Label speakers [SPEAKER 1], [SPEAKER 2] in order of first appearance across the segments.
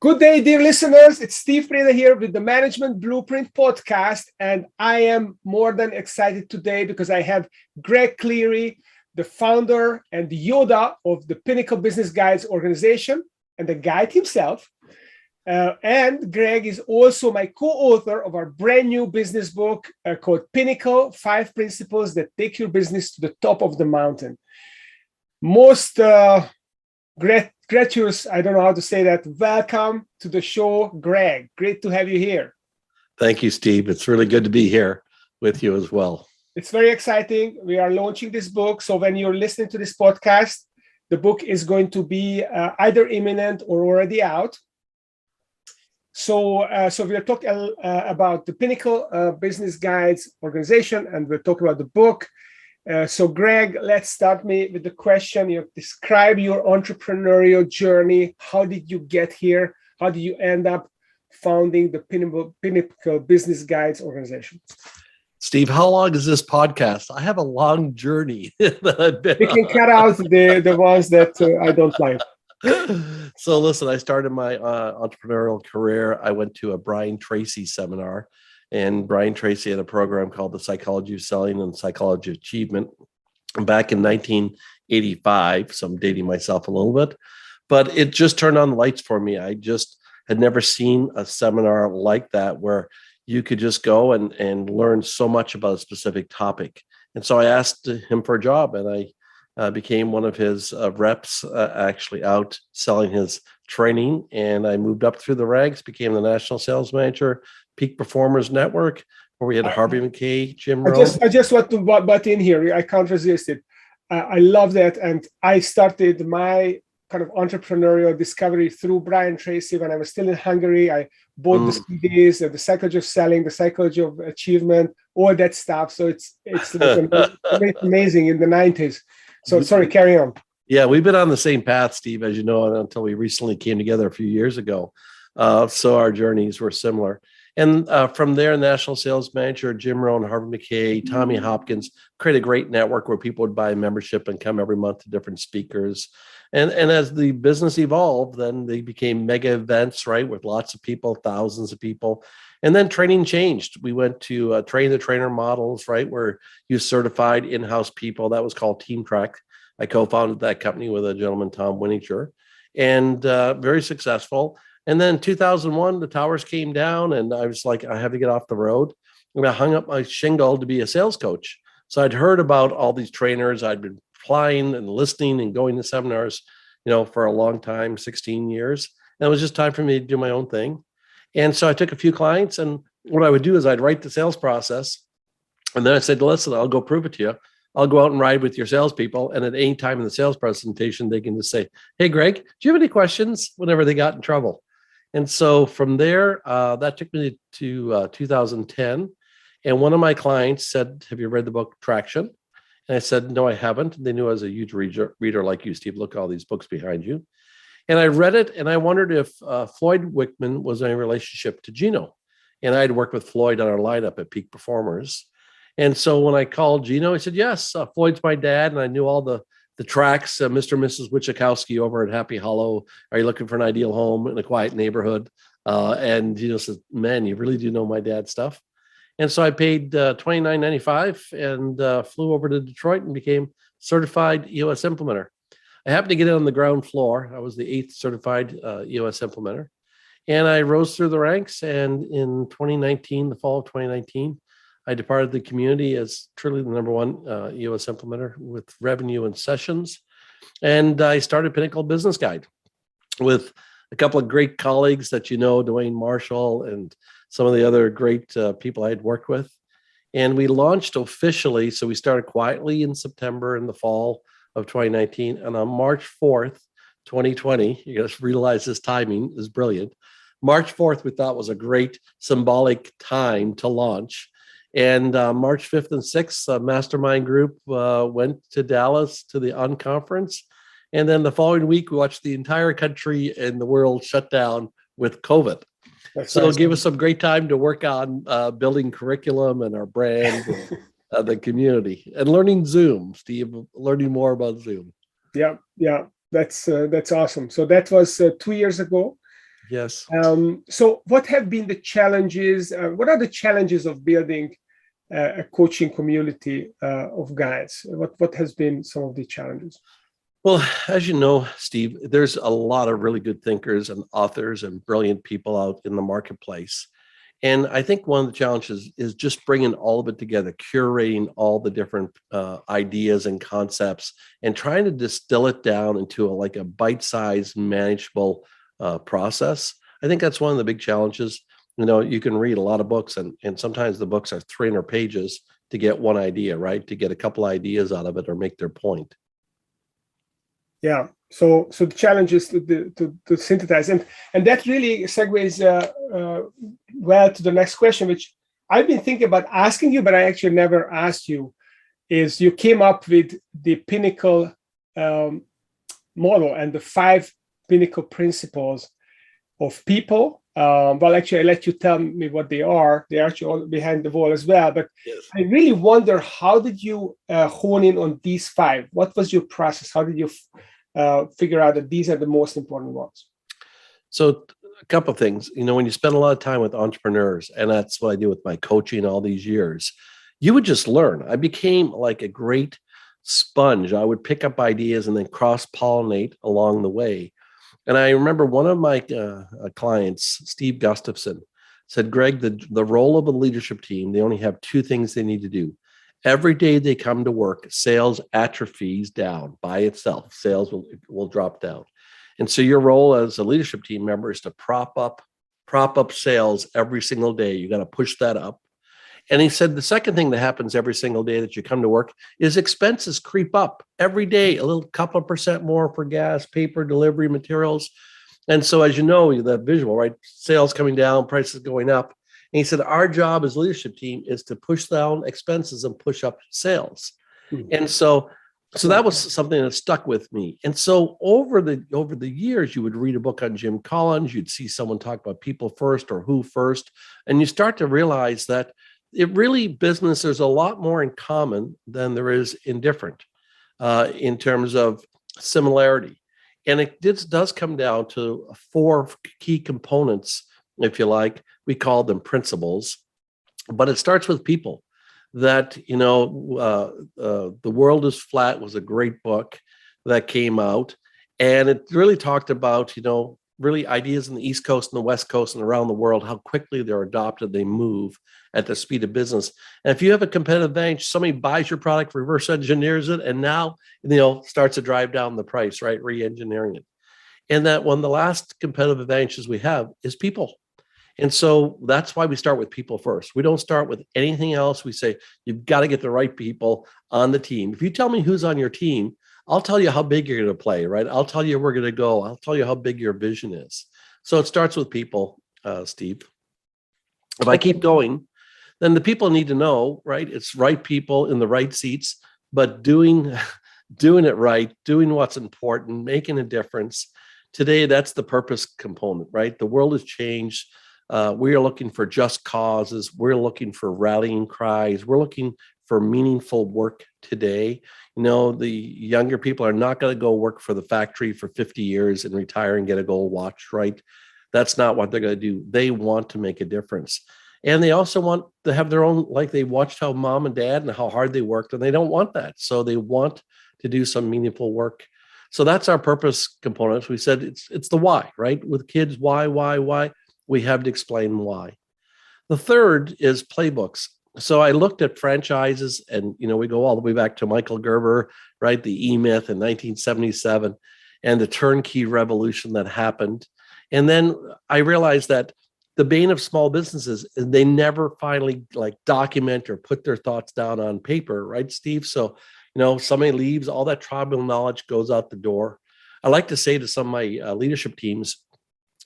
[SPEAKER 1] Good day, dear listeners. It's Steve Preda here with the Management Blueprint podcast. And I am more than excited today because I have Greg Cleary, the founder and the Yoda of the Pinnacle Business Guides organization and the guide himself. And Greg is also my co-author of our brand new business book called Pinnacle, 5 Principles That Take Your Business to the Top of the Mountain. Most gratuitous, I don't know how to say that. Welcome to the show, Greg. Great to have you here.
[SPEAKER 2] Thank you, Steve. It's really good to be here with you as well.
[SPEAKER 1] It's very exciting. We are launching this book. So when you're listening to this podcast, the book is going to be either imminent or already out. So we are talking about the Pinnacle Business Guides organization, and we're talking about the book. So Greg, let's start with the question. You describe your entrepreneurial journey. How did you get here? How did you end up founding the Pinnacle Business Guides organization?
[SPEAKER 2] Steve, how long is this podcast? I have a long journey that I've been
[SPEAKER 1] We can cut out the ones that I don't like.
[SPEAKER 2] So listen, I started my entrepreneurial career. I went to a Brian Tracy seminar. And Brian Tracy had a program called The Psychology of Selling and Psychology of Achievement back in 1985. So I'm dating myself a little bit, but it just turned on the lights for me. I just had never seen a seminar like that where you could just go and learn so much about a specific topic. And so I asked him for a job, and I became one of his reps, actually out selling his training. And I moved up through the ranks, became the national sales manager, Peak Performers Network, where we had Harvey McKay, Jim Rohn.
[SPEAKER 1] I just want to butt in here. I can't resist it. I love that. And I started my kind of entrepreneurial discovery through Brian Tracy when I was still in Hungary. I bought the CDs, the psychology of selling, the psychology of achievement, all that stuff. So it's like amazing in the 90s. So sorry, carry on.
[SPEAKER 2] Yeah, we've been on the same path, Steve, as you know, until we recently came together a few years ago. So our journeys were similar. And from there, National Sales Manager, Jim Rohn, Harvey McKay, Tommy Hopkins created a great network where people would buy a membership and come every month to different speakers. And as the business evolved, then they became mega events, right, with lots of people, thousands of people. And then training changed. We went to train the trainer models, right, where you certified in-house people. That was called Team Track. I co-founded that company with a gentleman, Tom Winninger, and very successful. And then 2001, the towers came down, and I was like, I have to get off the road. And I hung up my shingle to be a sales coach. So I'd heard about all these trainers. I'd been flying and listening and going to seminars, for a long time, 16 years. And it was just time for me to do my own thing. And so I took a few clients, and what I would do is I'd write the sales process. And then I said, listen, I'll go prove it to you. I'll go out and ride with your salespeople. And at any time in the sales presentation, they can just say, hey, Greg, do you have any questions? Whenever they got in trouble. And so from there, that took me to 2010. And one of my clients said, have you read the book Traction? And I said, no, I haven't. They knew I was a huge reader like you, Steve. Look at all these books behind you. And I read it, and I wondered if Floyd Wickman was in a relationship to Gino. And I had worked with Floyd on our lineup at Peak Performers. And so when I called Gino, he said, yes, Floyd's my dad. And I knew all the tracks, Mr. and Mrs. Wichikowski over at Happy Hollow. Are you looking for an ideal home in a quiet neighborhood? And Gino said, man, you really do know my dad's stuff. And so I paid $29.95 and flew over to Detroit and became certified EOS implementer. I happened to get in on the ground floor. I was the 8th certified EOS implementer. And I rose through the ranks. And in 2019, the fall of 2019, I departed the community as truly the number one EOS implementer with revenue and sessions. And I started Pinnacle Business Guide with a couple of great colleagues that Dwayne Marshall and some of the other great people I had worked with. And we launched officially. So we started quietly in September in the fall of 2019. And on March 4th, 2020, you guys realize this timing is brilliant. March 4th, we thought was a great symbolic time to launch. And March 5th and 6th, a mastermind group went to Dallas to the Unconference. And then the following week, we watched the entire country and the world shut down with COVID. So it gave us some great time to work on building curriculum and our brand, and the community, and learning Zoom, Steve, learning more about Zoom.
[SPEAKER 1] Yeah. That's awesome. So that was 2 years ago.
[SPEAKER 2] Yes.
[SPEAKER 1] So what have been the challenges? What are the challenges of building a coaching community of guides? What has been some of the challenges?
[SPEAKER 2] Well, as you know, Steve, there's a lot of really good thinkers and authors and brilliant people out in the marketplace. And I think one of the challenges is just bringing all of it together, curating all the different ideas and concepts, and trying to distill it down into like a bite-sized, manageable process. I think that's one of the big challenges. You can read a lot of books, and sometimes the books are 300 pages to get one idea, right? To get a couple ideas out of it or make their point.
[SPEAKER 1] Yeah. So the challenge is to synthesize, and that really segues well to the next question, which I've been thinking about asking you, but I actually never asked you. Is you came up with the Pinnacle model and the 5 Pinnacle principles of people. Well, actually, I let you tell me what they are. They're actually all behind the wall as well. But yes. I really wonder, how did you hone in on these 5? What was your process? How did you figure out that these are the most important ones?
[SPEAKER 2] So a couple of things. When you spend a lot of time with entrepreneurs, and that's what I do with my coaching all these years, you would just learn. I became like a great sponge. I would pick up ideas and then cross-pollinate along the way. And I remember one of my clients, Steve Gustafson, said, Greg, the role of a leadership team, they only have 2 things they need to do. Every day they come to work, sales atrophies down by itself. Sales will drop down. And so your role as a leadership team member is to prop up sales every single day. You got to push that up. And he said the second thing that happens every single day that you come to work is expenses creep up every day, a little couple of percent more for gas, paper, delivery, materials. And so, as you know, that visual, right? Sales coming down, prices going up. And he said, our job as leadership team is to push down expenses and push up sales. Mm-hmm. And so that was something that stuck with me. And so over the years, you would read a book on Jim Collins, you'd see someone talk about people first or who first, and you start to realize that there's a lot more in common than there is in different in terms of similarity. And it does come down to 4 key components, if you like. We call them principles, but it starts with people. That, The World is Flat was a great book that came out, and it really talked about, really ideas in the East Coast and the West Coast and around the world, how quickly they're adopted, they move at the speed of business. And if you have a competitive advantage, somebody buys your product, reverse engineers it, and now, starts to drive down the price, right? Re-engineering it. And that one of the last competitive advantages we have is people. And so that's why we start with people first. We don't start with anything else. We say, you've got to get the right people on the team. If you tell me who's on your team, I'll tell you how big you're going to play, right? I'll tell you where we're going to go. I'll tell you how big your vision is. So it starts with people, Steve. If I keep going, then the people need to know, right? It's right people in the right seats, but doing it right, doing what's important, making a difference. Today, that's the purpose component, right? The world has changed. We are looking for just causes. We're looking for rallying cries. We're looking for meaningful work today. The younger people are not going to go work for the factory for 50 years and retire and get a gold watch, right? That's not what they're going to do. They want to make a difference. And they also want to have their own, like they watched how mom and dad and how hard they worked, and they don't want that. So they want to do some meaningful work. So that's our purpose components. We said it's the why, right? With kids, why? We have to explain why. The third is playbooks. So I looked at franchises, and we go all the way back to Michael Gerber, right? The E-Myth in 1977, and the turnkey revolution that happened. And then I realized that the bane of small businesses is they never finally document or put their thoughts down on paper, right, Steve? So, somebody leaves, all that tribal knowledge goes out the door. I like to say to some of my leadership teams,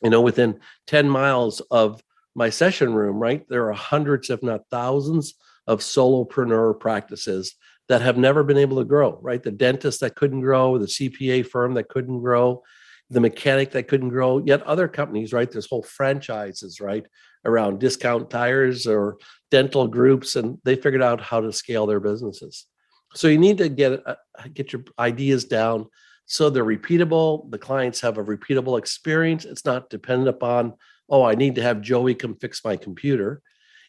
[SPEAKER 2] within 10 miles of my session room, right, there are hundreds, if not thousands, of solopreneur practices that have never been able to grow, right? The dentist that couldn't grow, the CPA firm that couldn't grow, the mechanic that couldn't grow, yet other companies, right? There's whole franchises, right, around discount tires or dental groups, and they figured out how to scale their businesses. So you need to get your ideas down, So they're repeatable. The clients have a repeatable experience. It's not dependent upon, oh, I need to have Joey come fix my computer.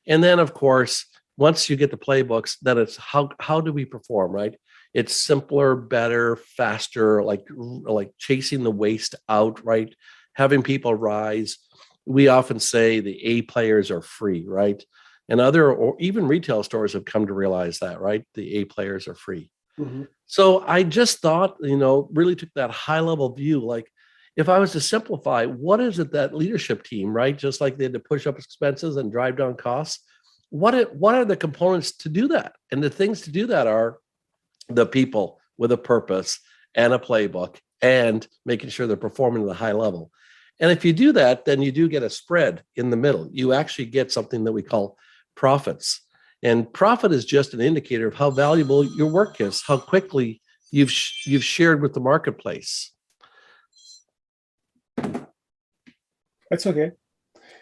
[SPEAKER 2] And then, of course, once you get the playbooks, then it's how do we perform, right? It's simpler, better, faster, like chasing the waste out, right? Having people rise. We often say the A players are free, right? And other or even retail stores have come to realize that, right? The A players are free.
[SPEAKER 1] Mm-hmm.
[SPEAKER 2] So I just thought, really took that high level view. Like, if I was to simplify, what is it that leadership team, right? Just like they had to push up expenses and drive down costs. What are the components to do that? And the things to do that are the people with a purpose and a playbook and making sure they're performing at a high level. And if you do that, then you do get a spread in the middle. You actually get something that we call profits. And profit is just an indicator of how valuable your work is, how quickly you've shared with the marketplace.
[SPEAKER 1] That's okay.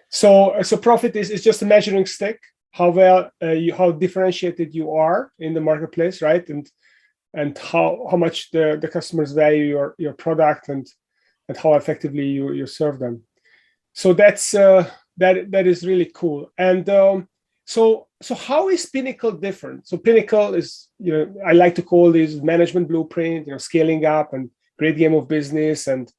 [SPEAKER 1] So profit is just a measuring stick, how well how differentiated you are in the marketplace, right? And how much the customers value your product and how effectively you serve them. So that's that is really cool. And so how is Pinnacle different? So Pinnacle is, I like to call this management blueprint, scaling up and great game of business, and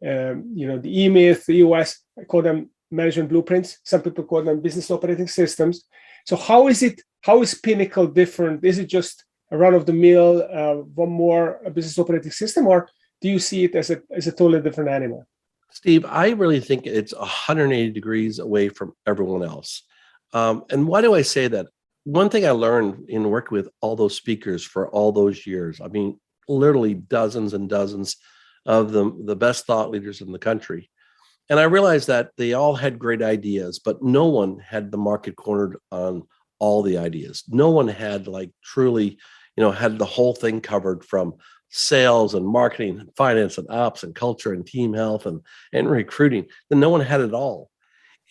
[SPEAKER 1] the E-Myth, the EOS, I call them management blueprints. Some people call them business operating systems. So how is Pinnacle different? Is it just a run-of-the-mill, one more business operating system, or do you see it as a totally different animal?
[SPEAKER 2] Steve, I really think it's 180 degrees away from everyone else. And why do I say that? One thing I learned in working with all those speakers for all those years, I mean, literally dozens and dozens of the best thought leaders in the country. And I realized that they all had great ideas, but no one had the market cornered on all the ideas. No one had truly, had the whole thing covered, from sales and marketing and finance and ops and culture and team health and recruiting. Then no one had it all.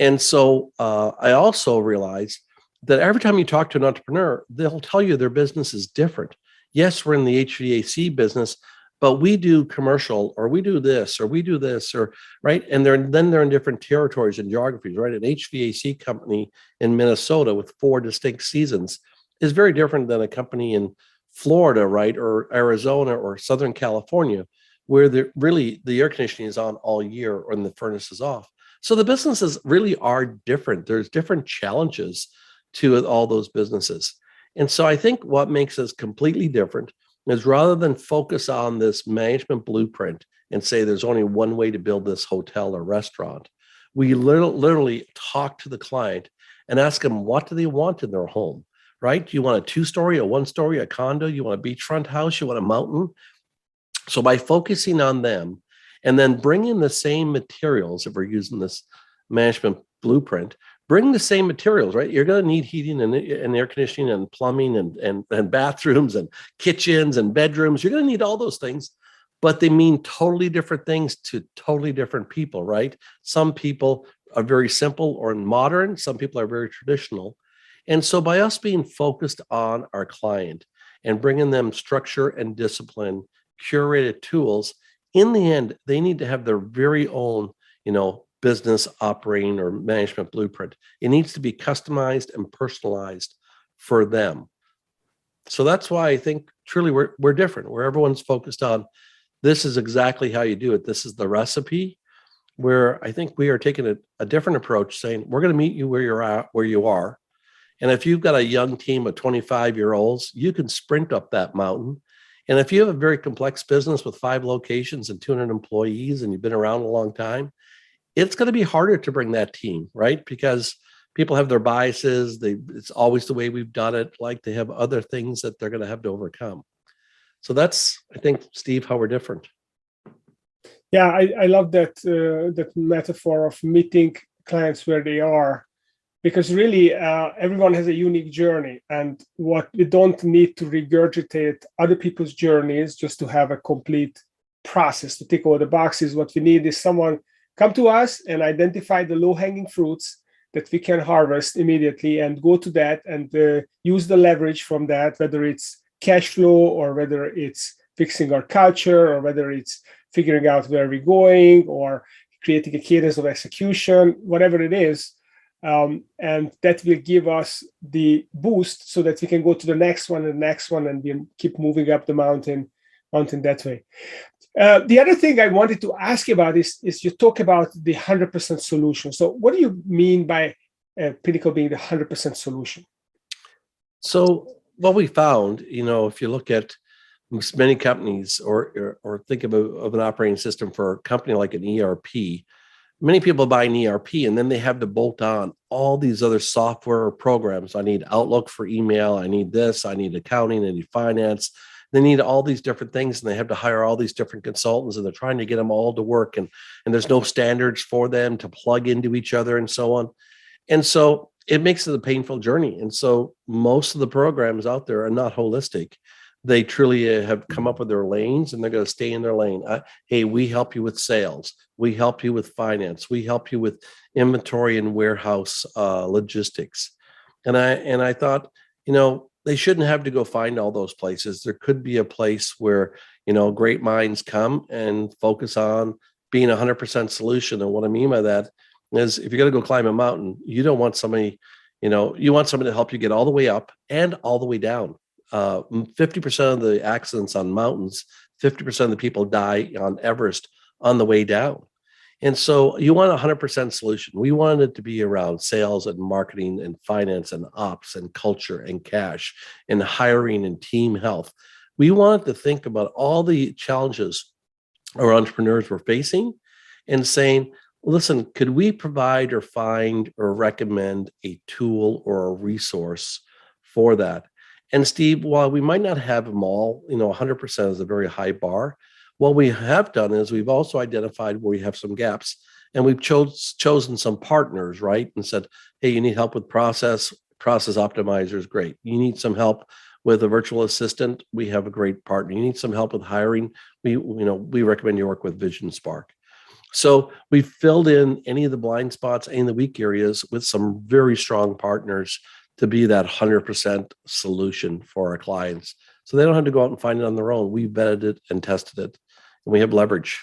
[SPEAKER 2] And so I also realized that every time you talk to an entrepreneur, they'll tell you their business is different. Yes, we're in the HVAC business, but we do commercial, or we do this, or we do this, or right. And they're in different territories and geographies, right? An HVAC company in Minnesota with 4 distinct seasons is very different than a company in Florida, right? Or Arizona or Southern California, where the air conditioning is on all year or the furnace is off. So the businesses really are different. There's different challenges to all those businesses. And so I think what makes us completely different is, rather than focus on this management blueprint and say there's only one way to build this hotel or restaurant, we literally talk to the client and ask them, what do they want in their home, right? Do you want a 2-story, a 1-story, a condo? You want a beachfront house? You want a mountain? So by focusing on them and then bringing the same materials, if we're using this management blueprint, bring the same materials, right? You're going to need heating and air conditioning and plumbing and bathrooms and kitchens and bedrooms. You're going to need all those things, but they mean totally different things to totally different people, right? Some people are very simple or modern. Some people are very traditional. And so by us being focused on our client and bringing them structure and discipline, curated tools, in the end, they need to have their very own, business operating or management blueprint. It needs to be customized and personalized for them. So that's why I think truly we're different, where everyone's focused on, this is exactly how you do it. This is the recipe. Where I think we are taking a different approach, saying we're going to meet you where you're at, where you are. And if you've got a young team of 25-year-olds, you can sprint up that mountain. And if you have a very complex business with 5 locations and 200 employees and you've been around a long time, it's going to be harder to bring that team, right? Because people have their biases. It's always the way we've done it. Like, they have other things that they're going to have to overcome. So that's, I think, Steve, how we're different.
[SPEAKER 1] Yeah, I love that metaphor of meeting clients where they are, because really everyone has a unique journey, and what we don't need to regurgitate other people's journeys just to have a complete process to tick all the boxes. What we need is someone come to us and identify the low-hanging fruits that we can harvest immediately and go to that and use the leverage from that, whether it's cash flow or whether it's fixing our culture, or whether it's figuring out where we're going, or creating a cadence of execution, whatever it is. And that will give us the boost so that we can go to the next one and the next one, and we keep moving up the mountain that way. The other thing I wanted to ask you about is you talk about the 100% solution. So what do you mean by Pinnacle being the 100% solution?
[SPEAKER 2] So what we found, if you look at many companies or think of an operating system for a company like an ERP, many people buy an ERP and then they have to bolt on all these other software programs. I need Outlook for email. I need this. I need accounting. I need finance. They need all these different things, and they have to hire all these different consultants, and they're trying to get them all to work. And there's no standards for them to plug into each other and so on. And so it makes it a painful journey. And so most of the programs out there are not holistic. They truly have come up with their lanes, and they're going to stay in their lane. Hey, we help you with sales. We help you with finance. We help you with inventory and warehouse logistics. And I thought, they shouldn't have to go find all those places. There could be a place where, great minds come and focus on being 100% solution. And what I mean by that is, if you're going to go climb a mountain, you don't want somebody, you want somebody to help you get all the way up and all the way down. 50% of the accidents on mountains, 50% of the people die on Everest on the way down. And so you want a 100% solution. We wanted it to be around sales and marketing and finance and ops and culture and cash and hiring and team health. We wanted to think about all the challenges our entrepreneurs were facing and saying, listen, could we provide or find or recommend a tool or a resource for that? And Steve, while we might not have them all, 100% is a very high bar. What we have done is we've also identified where we have some gaps, and we've chosen some partners, right? And said, hey, you need help with process optimizers, great. You need some help with a virtual assistant, we have a great partner. You need some help with hiring, we recommend you work with Vision Spark. So we filled in any of the blind spots, any of the weak areas with some very strong partners to be that 100% solution for our clients. So they don't have to go out and find it on their own. We vetted it and tested it. And we have leverage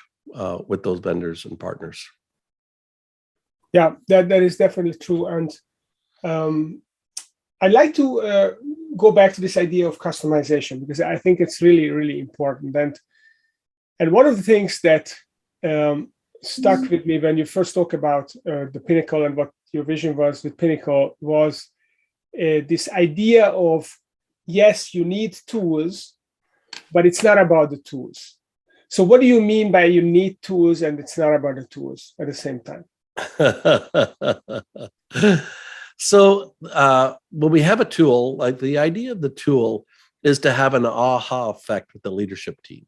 [SPEAKER 2] with those vendors and partners.
[SPEAKER 1] Yeah, that is definitely true. And I'd like to go back to this idea of customization, because I think it's really, really important. And one of the things that stuck with me when you first talk about the Pinnacle and what your vision was with Pinnacle was this idea of, yes, you need tools, but it's not about the tools. So what do you mean by you need tools and it's not about the tools at the same time?
[SPEAKER 2] So when we have a tool, like the idea of the tool is to have an aha effect with the leadership team.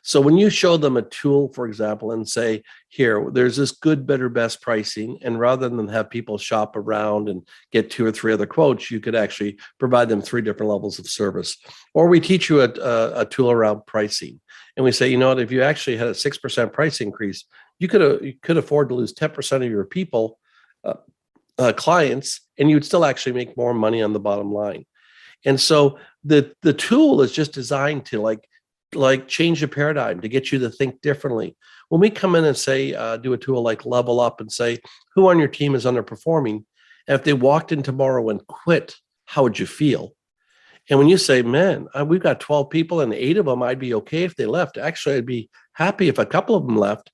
[SPEAKER 2] So when you show them a tool, for example, and say, here, there's this good, better, best pricing, and rather than have people shop around and get 2 or 3 other quotes, you could actually provide them 3 different levels of service. Or we teach you a tool around pricing. And we say, if you actually had a 6% price increase, you could afford to lose 10% of your people, clients, and you'd still actually make more money on the bottom line. And so the tool is just designed to like change the paradigm, to get you to think differently. When we come in and say, do a tool like Level Up and say, who on your team is underperforming? And if they walked in tomorrow and quit, how would you feel? And when you say, man, we've got 12 people and 8 of them, I'd be okay if they left. Actually, I'd be happy if a couple of them left.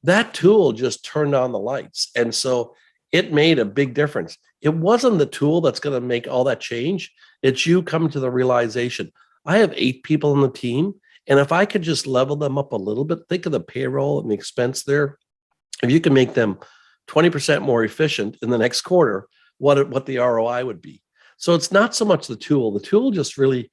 [SPEAKER 2] That tool just turned on the lights. And so it made a big difference. It wasn't the tool that's going to make all that change. It's you coming to the realization, I have 8 people on the team. And if I could just level them up a little bit, think of the payroll and the expense there. If you can make them 20% more efficient in the next quarter, what the ROI would be. So it's not so much the tool. The tool just really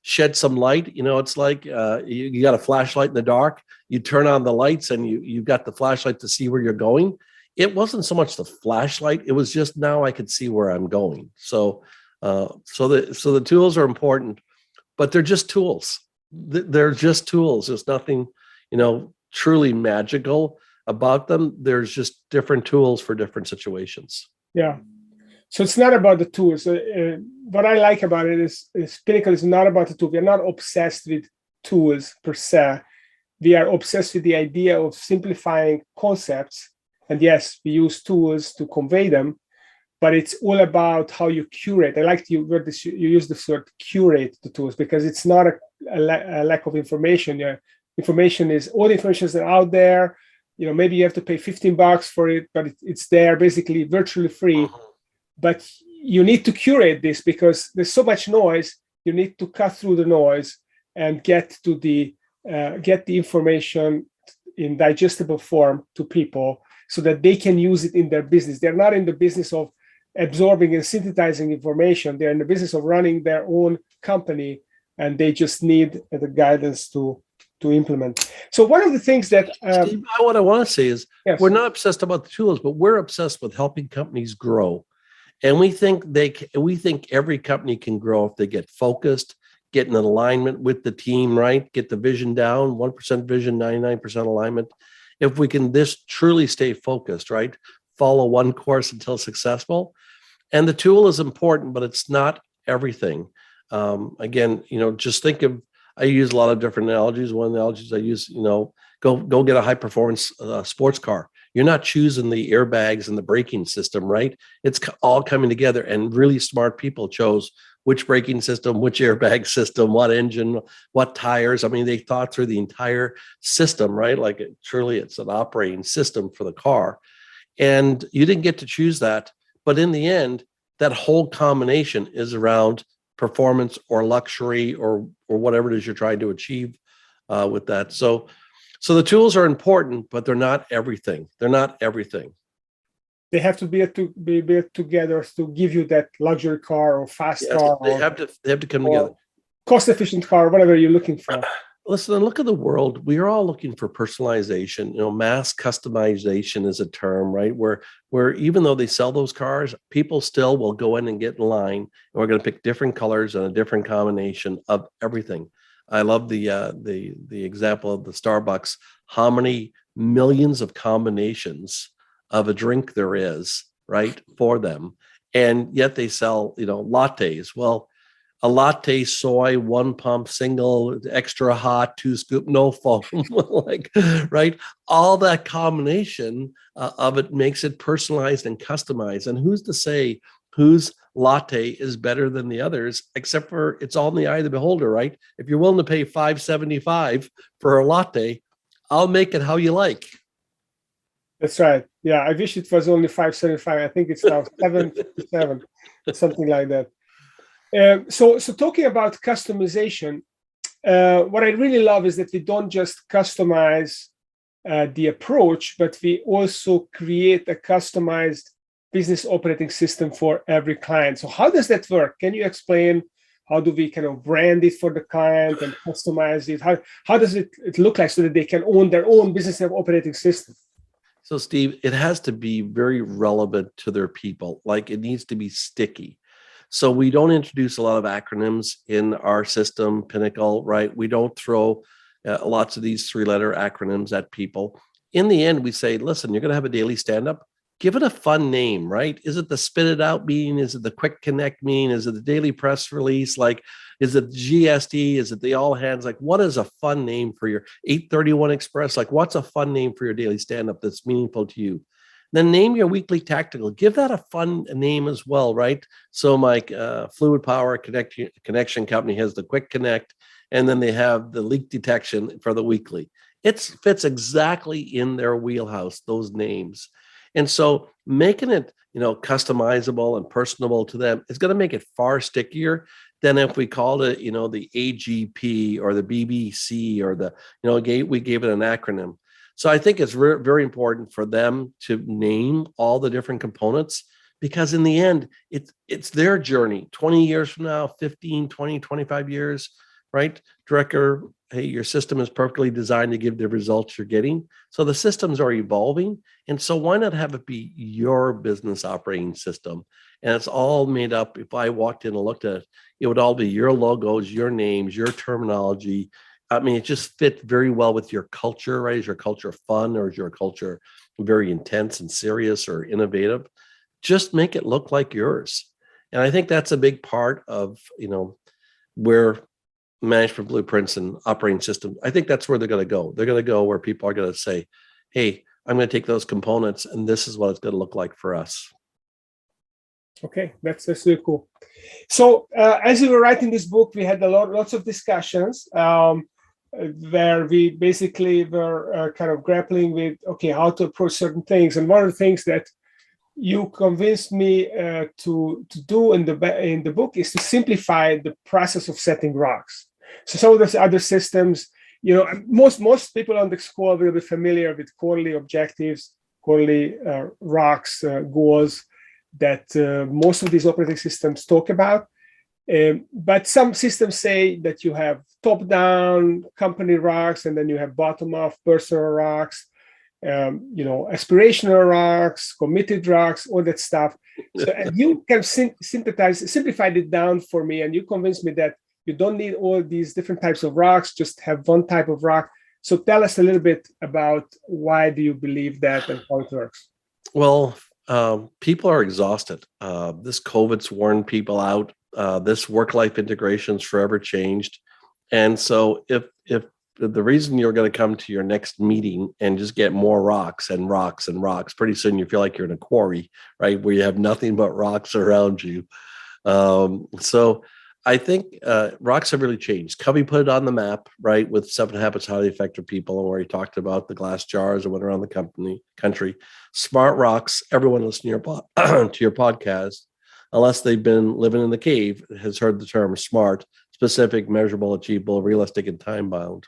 [SPEAKER 2] shed some light. It's like you got a flashlight in the dark. You turn on the lights and you've got the flashlight to see where you're going. It wasn't so much the flashlight. It was just now I could see where I'm going. So the tools are important, but they're just tools. They're just tools. There's nothing, truly magical about them. There's just different tools for different situations.
[SPEAKER 1] Yeah. So it's not about the tools. What I like about it is Pinnacle is not about the tool. We're not obsessed with tools per se. We are obsessed with the idea of simplifying concepts. And yes, we use tools to convey them, but it's all about how you curate. I like you use the word curate the tools, because it's not a lack of information. Information is all the information is out there. Maybe you have to pay $15 for it, but it's there basically virtually free. But you need to curate this because there's so much noise. You need to cut through the noise and get the information in digestible form to people so that they can use it in their business. They're not in the business of absorbing and synthesizing information. They're in the business of running their own company, and they just need the guidance to implement. So one of the things that
[SPEAKER 2] Steve, what I want to say is,
[SPEAKER 1] yes.
[SPEAKER 2] We're not obsessed about the tools, but we're obsessed with helping companies grow. And we think every company can grow if they get focused, get in alignment with the team, right? Get the vision down, 1% vision, 99% alignment. If we can truly stay focused, right? Follow one course until successful. And the tool is important, but it's not everything. Again, just think of, I use a lot of different analogies. One of the analogies I use, go get a high performance sports car. You're not choosing the airbags and the braking system, right? It's all coming together, and really smart people chose which braking system, which airbag system, what engine, what tires. I mean, they thought through the entire system, right? Like truly it's an operating system for the car. And you didn't get to choose that. But in the end, that whole combination is around performance or luxury or whatever it is you're trying to achieve with that. So the tools are important, but they're not everything. They're not everything.
[SPEAKER 1] They have to be built together to give you that luxury car or fast car.
[SPEAKER 2] They have to come together.
[SPEAKER 1] Cost-efficient car, whatever you're looking for.
[SPEAKER 2] Listen, look at the world. We are all looking for personalization. Mass customization is a term, right? Where even though they sell those cars, people still will go in and get in line, and we're going to pick different colors and a different combination of everything. I love the example of the Starbucks. How many millions of combinations of a drink there is, right, for them, and yet they sell, lattes. Well, a latte, soy, 1 pump, single, extra hot, 2 scoop, no foam, right? All that combination of it makes it personalized and customized. And who's to say whose latte is better than the others, except for it's all in the eye of the beholder, right? If you're willing to pay $5.75 for a latte, I'll make it how you like.
[SPEAKER 1] That's right. Yeah, I wish it was only $5.75. I think it's now $7.57, something like that. So talking about customization, what I really love is that we don't just customize the approach, but we also create a customized business operating system for every client. So how does that work? Can you explain how do we kind of brand it for the client and customize it? How does it look like so that they can own their own business operating system?
[SPEAKER 2] So Steve, it has to be very relevant to their people. Like it needs to be sticky. So we don't introduce a lot of acronyms in our system, Pinnacle, right? We don't throw lots of these 3-letter acronyms at people. In the end, we say, listen, you're going to have a daily stand-up. Give it a fun name, right? Is it the Spit It Out meeting? Is it the Quick Connect meeting? Is it the daily press release? Like, is it GSD? Is it the all hands? Like, what is a fun name for your 831 Express? Like, what's a fun name for your daily stand-up that's meaningful to you? Then name your weekly tactical. Give that a fun name as well, right? So my Fluid Power Connection Company has the Quick Connect, and then they have the leak detection for the weekly. It fits exactly in their wheelhouse, those names. And so making it, customizable and personable to them is going to make it far stickier than if we called it, the AGP or the BBC or we gave it an acronym. So I think it's very important for them to name all the different components, because in the end, it's their journey. 20 years from now, 15, 20, 25 years, right? Director, hey, your system is perfectly designed to give the results you're getting. So the systems are evolving. And so why not have it be your business operating system? And it's all made up. If I walked in and looked at it, it would all be your logos, your names, your terminology. I mean, it just fit very well with your culture, right? Is your culture fun, or is your culture very intense and serious or innovative? Just make it look like yours. And I think that's a big part of, where management blueprints and operating systems, I think that's where they're going to go. They're going to go where people are going to say, hey, I'm going to take those components and this is what it's going to look like for us.
[SPEAKER 1] Okay, that's really cool. So as we were writing this book, we had lots of discussions where we basically were kind of grappling with, okay, how to approach certain things. And one of the things that you convinced me to do in the book is to simplify the process of setting rocks. So some of those other systems, most people on this call will be familiar with quarterly objectives, quarterly rocks, goals that most of these operating systems talk about. But some systems say that you have top-down company rocks, and then you have bottom-up personal rocks, aspirational rocks, committed rocks, all that stuff. So and you can simplified it down for me, and you convinced me that you don't need all these different types of rocks, just have one type of rock. So tell us a little bit about why do you believe that and how it works?
[SPEAKER 2] Well, people are exhausted. This COVID's worn people out. This work-life integration's forever changed. And so if the reason you're going to come to your next meeting and just get more rocks and rocks and rocks, pretty soon you feel like you're in a quarry, right? Where you have nothing but rocks around you. So I think rocks have really changed. Covey put it on the map, right, with 7 Habits of Highly Effective People, and where he talked about the glass jars that went around the country. Smart rocks. Everyone listening to your podcast, unless they've been living in the cave, has heard the term SMART: specific, measurable, achievable, realistic, and time-bound.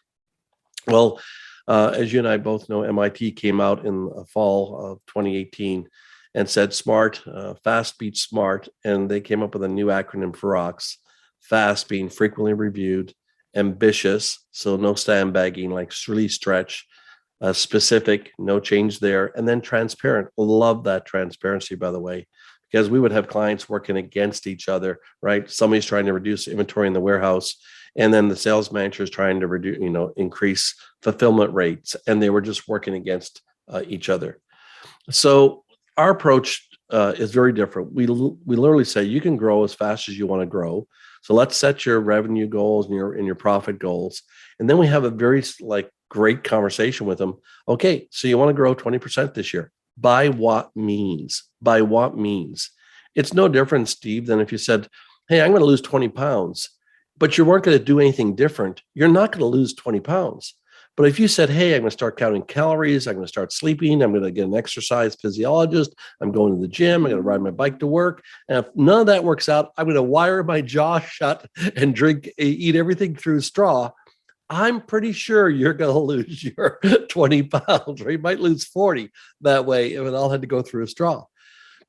[SPEAKER 2] Well, as you and I both know, MIT came out in the fall of 2018 and said SMART, fast beats smart, and they came up with a new acronym for rocks. Fast being frequently reviewed, ambitious, so no sandbagging, like really stretch, specific, no change there, and then transparent. Love that transparency, by the way, because we would have clients working against each other, right? Somebody's trying to reduce inventory in the warehouse, and then the sales manager is trying to reduce, increase fulfillment rates, and they were just working against each other. So our approach is very different. We literally say you can grow as fast as you want to grow. So let's set your revenue goals and your profit goals. And then we have a very great conversation with them. Okay, so you want to grow 20% this year. By what means? By what means? It's no different, Steve, than if you said, hey, I'm going to lose 20 pounds, but you weren't going to do anything different. You're not going to lose 20 pounds. But if you said, hey, I'm going to start counting calories, I'm going to start sleeping, I'm going to get an exercise physiologist, I'm going to the gym, I'm going to ride my bike to work. And if none of that works out, I'm going to wire my jaw shut and eat everything through straw. I'm pretty sure you're going to lose your 20 pounds, or you might lose 40 that way if it all had to go through a straw.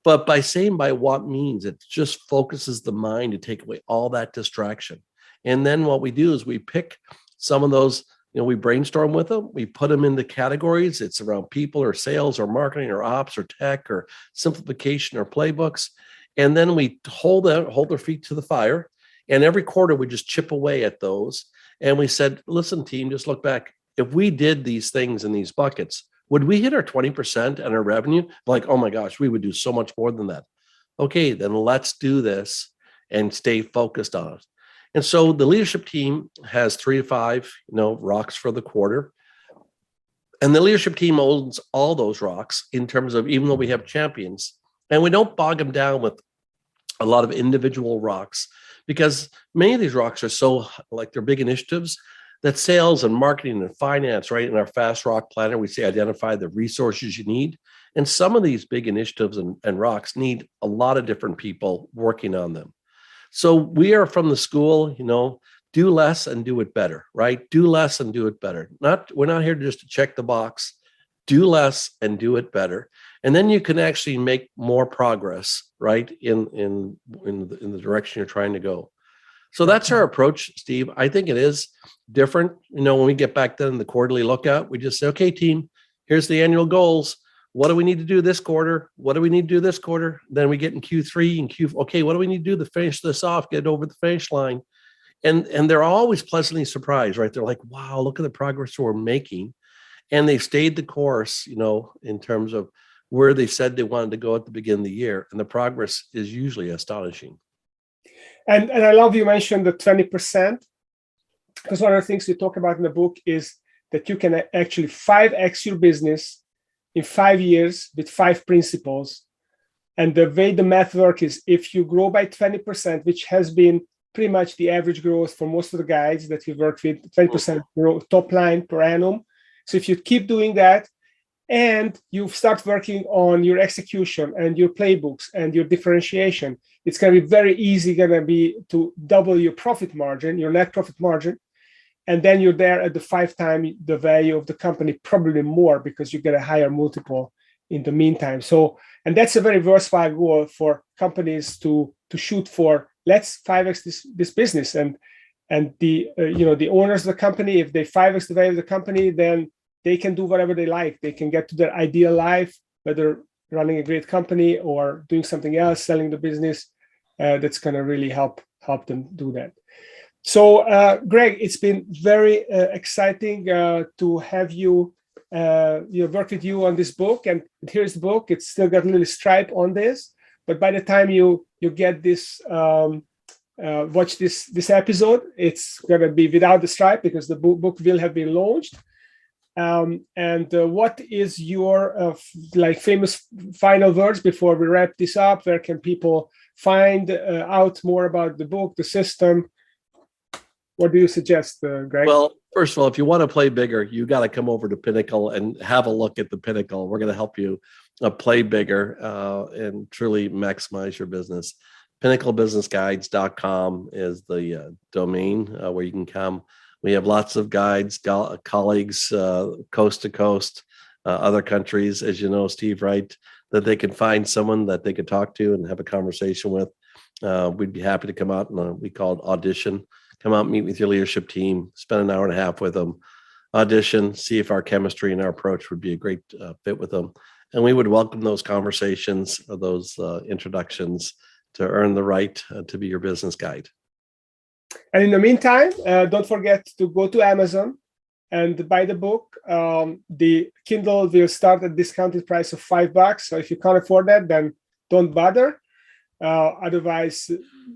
[SPEAKER 2] But by saying by what means, it just focuses the mind to take away all that distraction. And then what we do is we pick some of those, we brainstorm with them, we put them into categories. It's around people or sales or marketing or ops or tech or simplification or playbooks. And then we hold their feet to the fire. And every quarter we just chip away at those. And we said, listen, team, just look back. If we did these things in these buckets, would we hit our 20% and our revenue? Like, oh my gosh, we would do so much more than that. Okay, then let's do this and stay focused on it. And so the leadership team has 3 to 5, rocks for the quarter. And the leadership team owns all those rocks in terms of, even though we have champions, and we don't bog them down with a lot of individual rocks, because many of these rocks are so they're big initiatives that sales and marketing and finance, right? In our fast rock planner, we say identify the resources you need. And some of these big initiatives and rocks need a lot of different people working on them. So we are from the school, do less and do it better, right? Do less and do it better. We're not here just to check the box. Do less and do it better. And then you can actually make more progress, right? In the direction you're trying to go. So that's our approach, Steve. I think it is different. When we get back then in the quarterly lookout, we just say, okay, team, here's the annual goals. What do we need to do this quarter? What do we need to do this quarter? Then we get in Q3 and Q4. Okay, what do we need to do to finish this off, get over the finish line? And they're always pleasantly surprised, right? They're like, wow, look at the progress we're making. And they stayed the course, in terms of where they said they wanted to go at the beginning of the year. And the progress is usually astonishing.
[SPEAKER 1] And I love you mentioned the 20%. because one of the things we talk about in the book is that you can actually 5x your business in 5 years with 5 principles. And the way the math works is if you grow by 20%, which has been pretty much the average growth for most of the guides that we worked with, 20% growth top line per annum. So if you keep doing that and you start working on your execution and your playbooks and your differentiation, it's going to be very easy to double your profit margin, your net profit margin. And then you're there at the 5 times the value of the company, probably more, because you get a higher multiple in the meantime. So, and that's a very versatile goal for companies to shoot for. Let's 5x this business, and the the owners of the company, if they 5x the value of the company, then they can do whatever they like. They can get to their ideal life, whether running a great company or doing something else, selling the business. That's going to really help them do that. So, Greg, it's been very exciting to have you work with you on this book. And here's the book. It's still got a little stripe on this, but by the time you get this, watch this episode, it's gonna be without the stripe because the book will have been launched. What is your famous final words before we wrap this up? Where can people find out more about the book, the system? What do you suggest, Greg?
[SPEAKER 2] Well, first of all, if you want to play bigger, you got to come over to Pinnacle and have a look at the Pinnacle. We're going to help you play bigger and truly maximize your business. PinnacleBusinessGuides.com is the domain where you can come. We have lots of guides, colleagues, coast to coast, other countries, as you know, Steve, right? That they can find someone that they could talk to and have a conversation with. We'd be happy to come out and we call it audition. Come out, meet with your leadership team, spend an hour and a half with them, audition, see if our chemistry and our approach would be a great fit with them. And we would welcome those conversations, those introductions to earn the right to be your business guide.
[SPEAKER 1] And in the meantime, don't forget to go to Amazon and buy the book. The Kindle will start at a discounted price of $5. So if you can't afford that, then don't bother. Otherwise,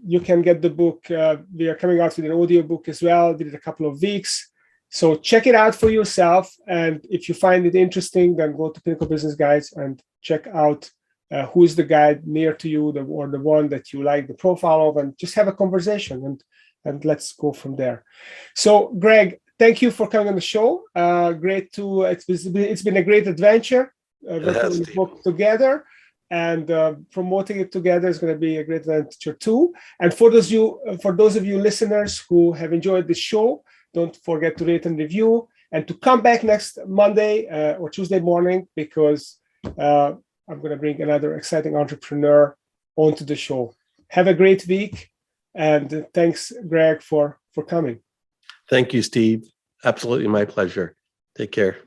[SPEAKER 1] you can get the book. We are coming out with an audio book as well within a couple of weeks. So check it out for yourself. And if you find it interesting, then go to Pinnacle Business Guides and check out who's the guide near to you or the one that you like the profile of, and just have a conversation and let's go from there. So, Greg, thank you for coming on the show. It's been a great adventure working on the book together. And promoting it together is going to be a great adventure too. And for those of you listeners who have enjoyed this show, don't forget to rate and review, and to come back next Monday or Tuesday morning, because I'm going to bring another exciting entrepreneur onto the show. Have a great week, and thanks, Greg, for coming.
[SPEAKER 2] Thank you, Steve. Absolutely my pleasure. Take care.